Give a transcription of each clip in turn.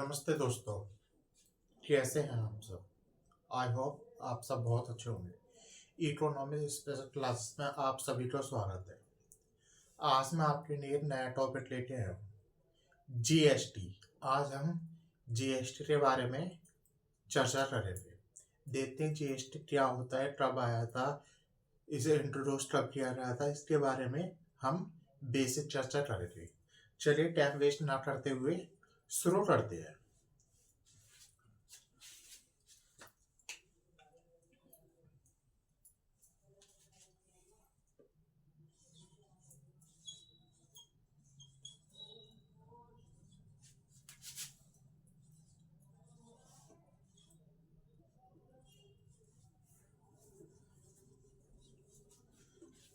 नमस्ते दोस्तों, कैसे हैं आप सब? आई होप आप सब बहुत अच्छे होंगे। इकोनॉमी स्पेशल क्लास में आप सभी का स्वागत है। आज मैं आपके लिए एक नया टॉपिक लेके आया हूँ, जीएसटी। आज हम जीएसटी के बारे में चर्चा करेंगे। देखते हैं जीएसटी क्या होता है, कब आया था, इसे इंट्रोड्यूस कब किया गया था, इसके बारे में हम बेसिक चर्चा करेंगे। चलिए टाइम वेस्ट ना करते हुए शुरू करते हैं।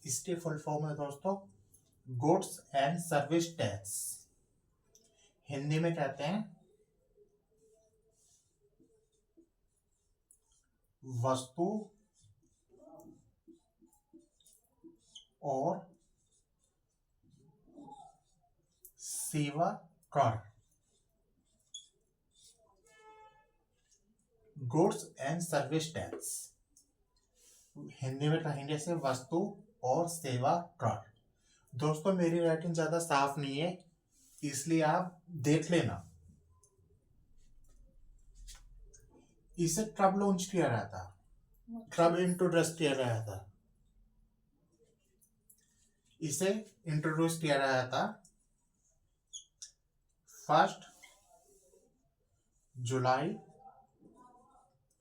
इसके फुल फॉर्म है दोस्तों goods and service tax. Hindi में कहते हैं वस्तु और सेवा कर। Goods and service tax Hindi में कहेंगे से वस्तु और सेवा कर। दोस्तों मेरी राइटिंग ज्यादा साफ नहीं है, इसलिए आप देख लेना। इसे कब लॉन्च किया गया था, कब इंट्रोड्यूस किया गया था? इसे इंट्रोड्यूस किया गया था 1 जुलाई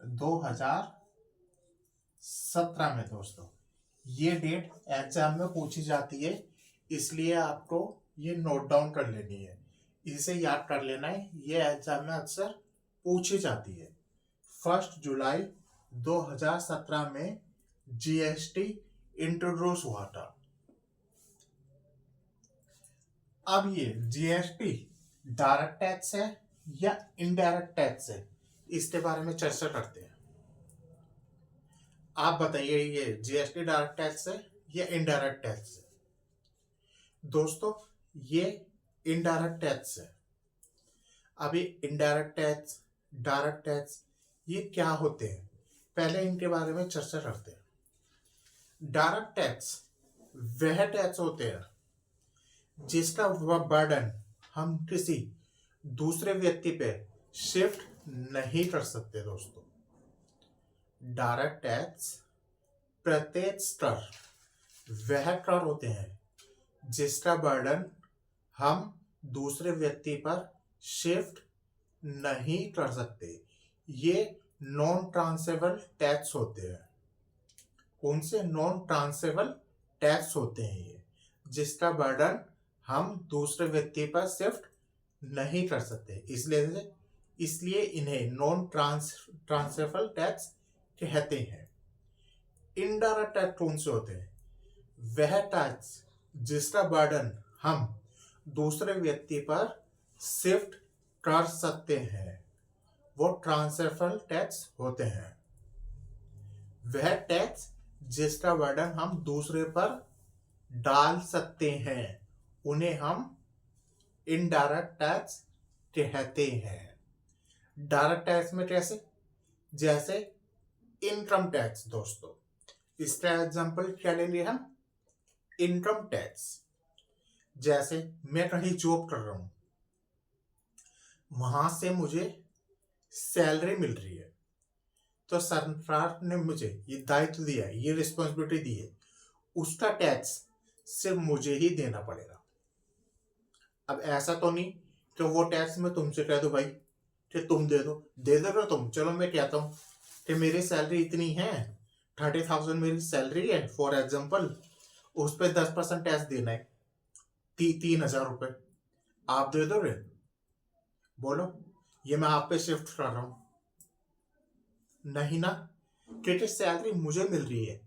2017 में। दोस्तों ये डेट एग्जाम में पूछी जाती है, इसलिए आपको ये नोट डाउन कर लेनी है, इसे याद कर लेना है। ये एग्जाम में अक्सर पूछी जाती है। 1 जुलाई 2017 में जीएसटी इंट्रोड्यूस हुआ था। अब ये जीएसटी डायरेक्ट टैक्स है या इनडायरेक्ट टैक्स है, इसके बारे में चर्चा करते हैं। आप बताइए ये जीएसटी डायरेक्ट टैक्स है या इनडायरेक्ट टैक्स है? दोस्तों ये इनडायरेक्ट टैक्स है। अभी इनडायरेक्ट टैक्स, डायरेक्ट टैक्स ये क्या होते हैं, पहले इनके बारे में चर्चा करते हैं। डायरेक्ट टैक्स वह टैक्स होते हैं जिसका बर्डन हम किसी दूसरे व्यक्ति पे शिफ्ट नहीं कर सकते। दोस्तों डायरेक्ट टैक्स प्रत्यक्ष कर वह कर होते हैं जिसका बर्डन हम दूसरे व्यक्ति पर शिफ्ट नहीं कर सकते। ये नॉन ट्रांसेबल टैक्स होते हैं। कौन से? नॉन ट्रांसेबल टैक्स होते हैं ये, जिसका बर्डन हम दूसरे व्यक्ति पर शिफ्ट नहीं कर सकते, इसलिए इन्हें नॉन ट्रांसेबल टैक्स कहते हैं। इनडायरेक्ट टैक्स कौन से होते हैं? वह टैक्स जिसका बर्डन हम दूसरे व्यक्ति पर शिफ्ट कर सकते हैं, वो ट्रांसेबल टैक्स होते हैं। वह टैक्स जिसका बर्डन हम दूसरे पर डाल सकते हैं, उन्हें हम इनडायरेक्ट टैक्स कहते हैं। डायरेक्ट टैक्स में कैसे? जैसे इनकम टैक्स। दोस्तों इसका एग्जांपल क्या लेंगे हम? Income tax. जैसे मैं कहीं जॉब कर रहा हूं, वहां से मुझे सैलरी मिल रही है, तो सरकार ने मुझे ये दायित्व दिया है, ये रिस्पॉन्सिबिलिटी दी है, उसका टैक्स सिर्फ मुझे ही देना पड़ेगा। अब ऐसा तो नहीं कि वो टैक्स मैं तुमसे कह दो भाई कि तुम दे दो तुम। चलो मैं कहता हूँ कि मेरी सैलरी इतनी है, 30,000 मेरी सैलरी है फॉर एग्जाम्पल, उस पर 10% टैक्स देना है, 3,000 रुपये। आप दे दोगे? बोलो, ये मैं आप पे शिफ्ट कर रहा हूं, नहीं ना, क्योंकि सैलरी मुझे मिल रही है,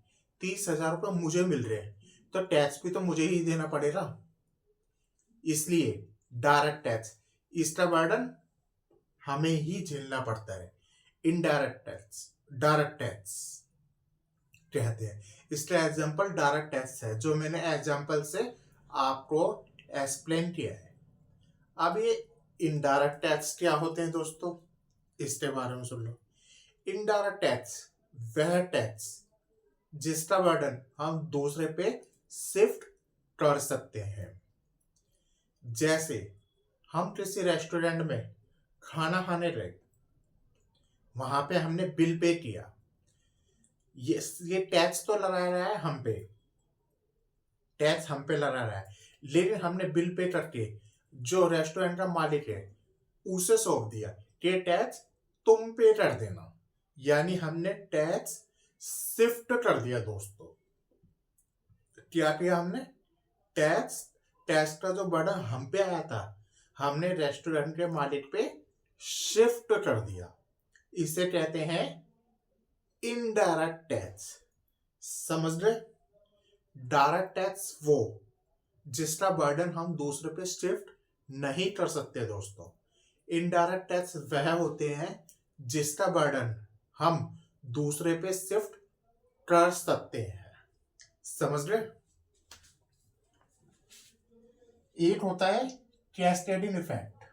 30,000 रुपये मुझे मिल रहे हैं, तो टैक्स भी तो मुझे ही देना पड़ेगा। इसलिए डायरेक्ट टैक्स, इसका बर्डन हमें ही झेलना पड़ता है। इनडायरेक्ट टैक्स डायरेक्ट टैक्स कहते हैं। इसका एग्जांपल डायरेक्ट टैक्स है, जो मैंने एग्जांपल से आपको एक्सप्लेन किया है। अब ये इनडायरेक्ट टैक्स क्या होते हैं दोस्तों, इसके बारे में सुन लो। इनडायरेक्ट टैक्स वह टैक्स जिसका बर्डन हम दूसरे पे शिफ्ट कर सकते हैं। जैसे हम किसी रेस्टोरेंट में खाना खाने गए, वहां पे हमने बिल पे किया, ये टैक्स तो लगा रहा है हम पे, टैक्स हम पे लगा रहा है, लेकिन हमने बिल पे करके जो रेस्टोरेंट का मालिक है उसे सौंप दिया कि टैक्स तुम पे कर देना, यानी हमने टैक्स शिफ्ट कर दिया दोस्तों। क्या किया हमने, टैक्स टैक्स का जो बर्डन हम पे आया था हमने रेस्टोरेंट के मालिक पे शिफ्ट कर दिया। इसे कहते हैं इनडायरेक्ट टैक्स। समझ रहे, डायरेक्ट टैक्स वो जिसका बर्डन हम दूसरे पे शिफ्ट नहीं कर सकते दोस्तों। इनडायरेक्ट टैक्स वह होते हैं जिसका बर्डन हम दूसरे पे शिफ्ट कर सकते हैं। समझ रहे, एक होता है कैस्केडिंग इफेक्ट।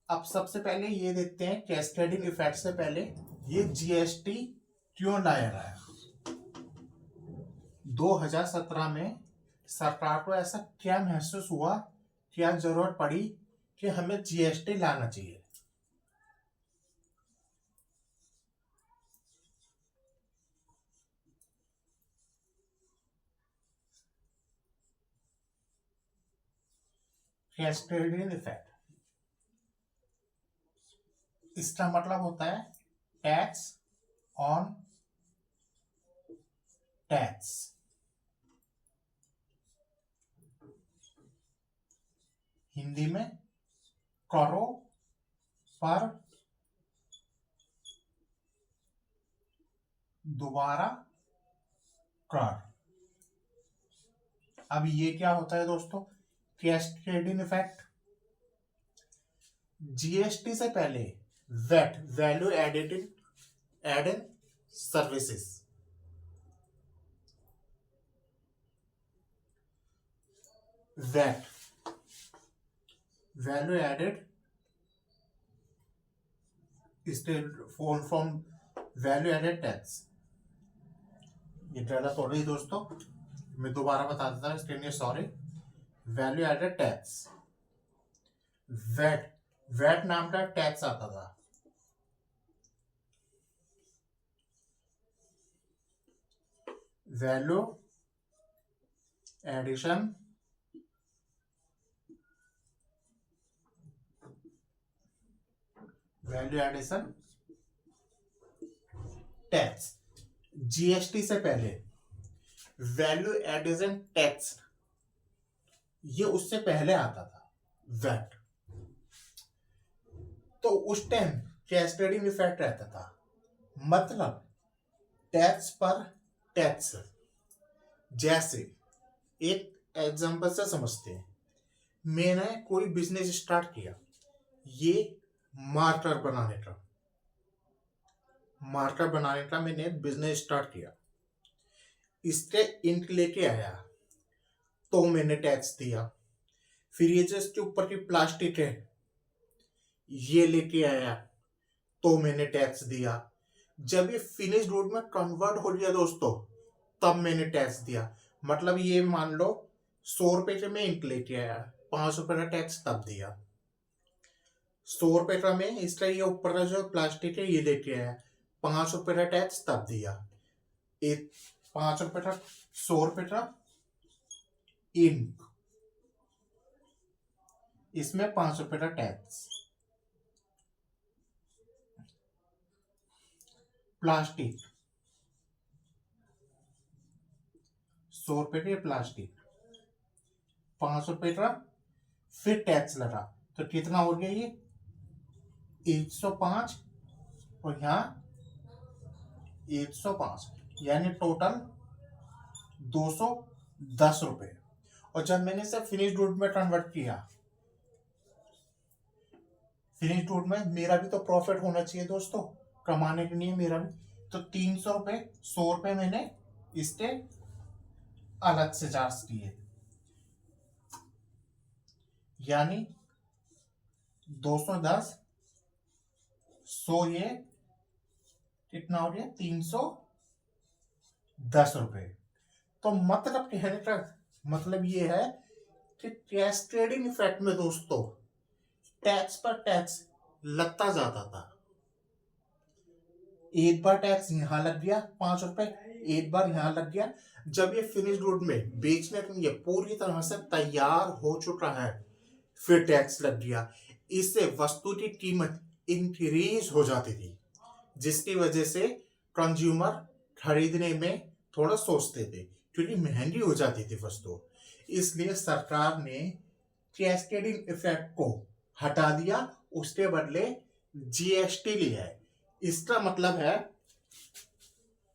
अब सबसे पहले ये देखते हैं कैस्केडिंग इफेक्ट से पहले ये जीएसटी क्यों लाया गया। 2017 में सरकार को ऐसा क्या महसूस हुआ, क्या जरूरत पड़ी कि हमें जीएसटी लाना चाहिए। कैस्केडिंग इफेक्ट, इसका मतलब होता है टैक्स ऑन टैक्स। हिंदी में करो पर दोबारा कर। अब ये क्या होता है दोस्तों, कैस्केडिंग इफेक्ट। जीएसटी से पहले VAT, value added services, VAT value added, इसके full form value added tax. ये गलत हो रही दोस्तों, मैं दोबारा बता देता हूँ इसके लिए sorry. Value added tax, VAT VAT नाम का टैक्स आता था। Value addition value addition tax. GST से पहले वैल्यू एडिशन टैक्स ये उससे पहले आता था, वैट। तो उस टाइम कैस्केडिंग इफेक्ट रहता था, मतलब टैक्स पर टैक्स। जैसे एक एग्जांपल से समझते हैं, मैंने कोई बिजनेस स्टार्ट किया, ये मार्कर बनाने का मैंने बिजनेस स्टार्ट किया, इसके इंक लेके आया तो मैंने टैक्स दिया। फिर ये जो इसके ऊपर की प्लास्टिक है ये लेके आया तो मैंने टैक्स दिया। जब ये फिनिश गुड में कन्वर्ट हो गया दोस्तों तब मैंने टैक्स दिया। मतलब ये मान लो 100 रुपए के मैं इंक लेके आया, 5 रुपए का टैक्स तब दिया। 100 रुपए का मैं इसका ये ऊपर का जो प्लास्टिक है ये लेके आया, 5 रुपए का टैक्स तब दिया। एक 5 रुपए का 100 रुपए का इंक, इसमें 5 रुपए का टैक्स। प्लास्टिक 100 रुपए के प्लास्टिक, 5 रुपए का फिर टैक्स लगा, तो कितना हो गया ये 105 और यहाँ 105, यानी टोटल 210 रुपए। और जब मैंने इसे फिनिश गुड में कन्वर्ट किया, फिनिश गुड में मेरा भी तो प्रॉफिट होना चाहिए दोस्तों, कमाने के लिए मेरा भी, तो 300 रुपए 100 रुपए मैंने इसके अलग से चार्ज किए। यानी 210 100 ये कितना हो गया 310 रुपए। तो मतलब कहने का मतलब ये है कि कैस्केडिंग इफेक्ट में दोस्तों टैक्स पर टैक्स लगता जाता था। एक बार टैक्स यहां लग गया 5 रुपए, एक बार यहां लग गया। जब ये फिनिश गुड में बेचने के लिए पूरी तरह से तैयार हो चुका है फिर टैक्स लग गया। इससे वस्तु की कीमत इंक्रीज हो जाती थी, जिसकी वजह से कंज्यूमर खरीदने में थोड़ा सोचते थे क्योंकि महंगी हो जाती थी वस्तु। इसलिए सरकार ने कैस्केडिंग इफेक्ट को हटा दिया, उसके बदले जीएसटी लिया है। इसका मतलब है,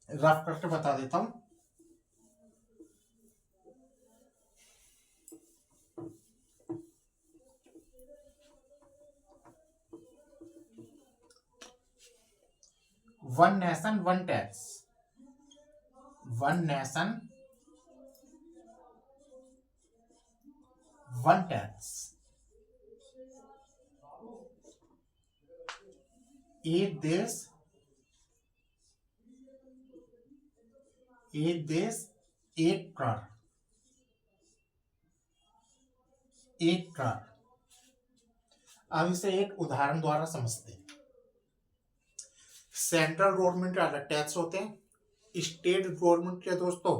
रफ करके बता देता हूं, one nation one tax, one nation one tax, एक देश एक कर, एक कर। अब इसे एक उदाहरण द्वारा समझते हैं। सेंट्रल गवर्नमेंट के अलग टैक्स होते हैं, स्टेट गवर्नमेंट के दोस्तों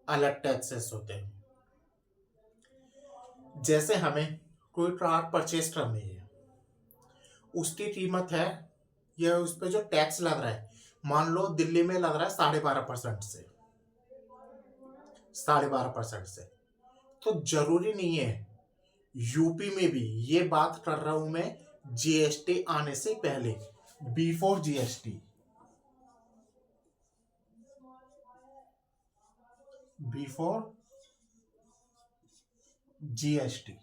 अलग टैक्सेस होते हैं। जैसे हमें कोई कार परचेज करनी है, उसकी कीमत है, यह उस पर जो टैक्स लग रहा है, मान लो दिल्ली में लग रहा है 12.5% से, 12.5% से। तो जरूरी नहीं है, यूपी में भी, ये बात कर रहा हूं मैं जीएसटी आने से पहले, बिफोर जीएसटी, बिफोर जीएसटी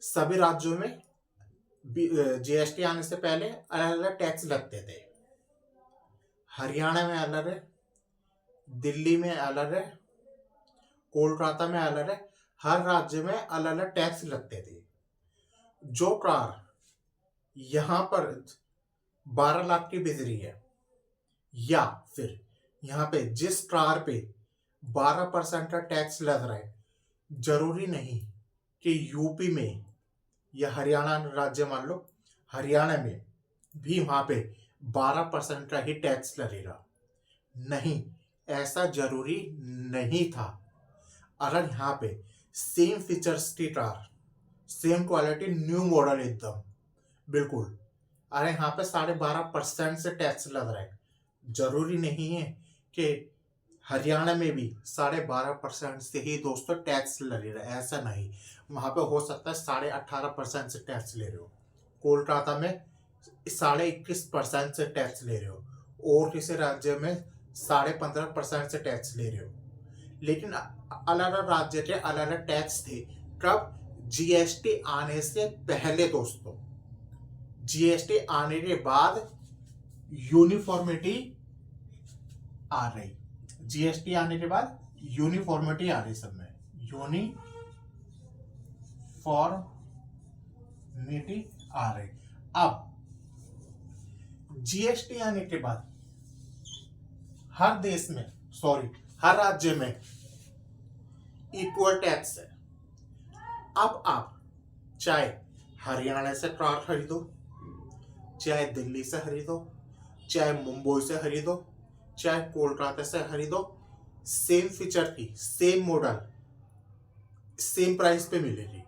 सभी राज्यों में जीएसटी आने से पहले अलग अलग टैक्स लगते थे। हरियाणा में अलग है, दिल्ली में अलग है, कोलकाता में अलग है, हर राज्य में अलग अलग टैक्स लगते थे। जो कार यहां पर 12 लाख की बिक रही है, या फिर यहां पे जिस कार पे 12% का टैक्स लग रहा है, जरूरी नहीं कि यूपी में या हरियाणा राज्य, मान लो हरियाणा में भी वहां पे 12% का ही टैक्स लगेगा। नहीं, ऐसा जरूरी नहीं था। अगर यहाँ पे सेम फीचर्स की car, same quality, new model एकदम बिल्कुल, अरे यहाँ पे 12.5% से टैक्स लग रहा है, जरूरी नहीं है कि हरियाणा में भी 12.5% से ही दोस्तों टैक्स लगे रहे, ऐसा नहीं। वहां पे हो सकता है 18.5% से टैक्स ले रहे हो, कोलकाता में 21.5% से टैक्स ले रहे हो, और किसी राज्य में 15.5% से टैक्स ले रहे हो। लेकिन अलग अलग राज्य के अलग अलग टैक्स थे। कब? जीएसटी आने से पहले दोस्तों। जीएसटी आने के बाद यूनिफॉर्मिटी आ रही, जीएसटी आने के बाद यूनिफॉर्मिटी आ रही सब में, यूनिफॉर्मिटी आ रही। अब जीएसटी आने के बाद हर देश में, हर राज्य में इक्वल टैक्स है। अब आप चाहे हरियाणा से कार खरीदो, चाहे दिल्ली से खरीदो, चाहे मुंबई से खरीदो, चाहे कोलकाता से खरीदो, सेम फीचर की, सेम मॉडल, सेम प्राइस पे मिलेगी।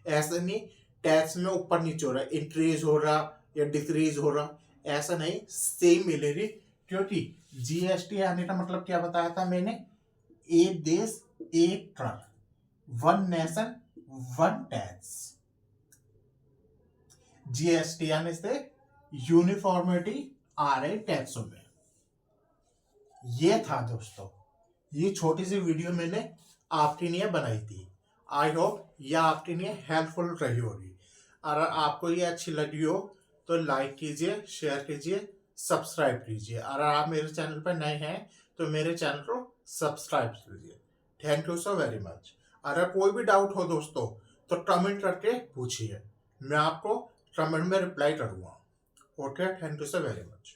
ऐसा नहीं टैक्स में ऊपर नीचे हो रहा, इंक्रीज हो रहा या डिक्रीज हो रहा, ऐसा नहीं, सेम मिलेगी। क्योंकि जीएसटी आने का मतलब क्या बताया था मैंने? एक देश एक कर, one nation one tax. GST आने से यूनिफॉर्मिटी आ रही टैक्सों में। ये था दोस्तों, ये छोटी सी वीडियो मैंने आपके लिए बनाई थी। आई होप यह आपके लिए हेल्पफुल रही होगी। अगर आपको ये अच्छी लगी हो तो लाइक कीजिए, शेयर कीजिए, सब्सक्राइब कीजिए। अगर आप मेरे चैनल पर नए हैं तो मेरे चैनल को सब्सक्राइब कीजिए। Thank you so very much. अगर कोई भी डाउट हो दोस्तों तो कमेंट करके पूछिए, मैं आपको कमेंट में रिप्लाई करूंगा। Okay, thank you so very much.